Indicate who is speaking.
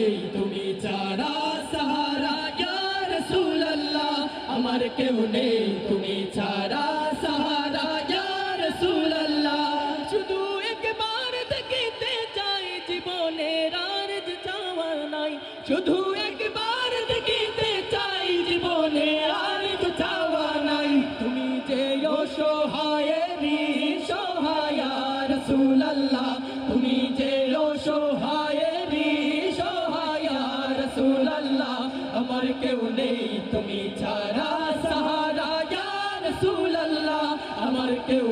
Speaker 1: নেই তুমি ছাড়া সাহারা ইয়া রাসূলুল্লাহ আমার কেউ নেই তুমি ছাড়া সাহারা ইয়া রাসূলুল্লাহ শুধু একবার দেখিতে চাই জীবনের আর যে চাওয়া নাই শুধু একবার দেখিতে চাই জীবনে আর যে চাওয়া নাই তুমি যে অসহায়েরই সহায় ইয়া রাসূলুল্লাহ তুমি যে অসহায়েরই সহায় ইয়া রাসূলুল্লাহ আমার কেউ নেই তুমি ছাড়া সাহারা ইয়া রাসূলুল্লাহ আমার কেউ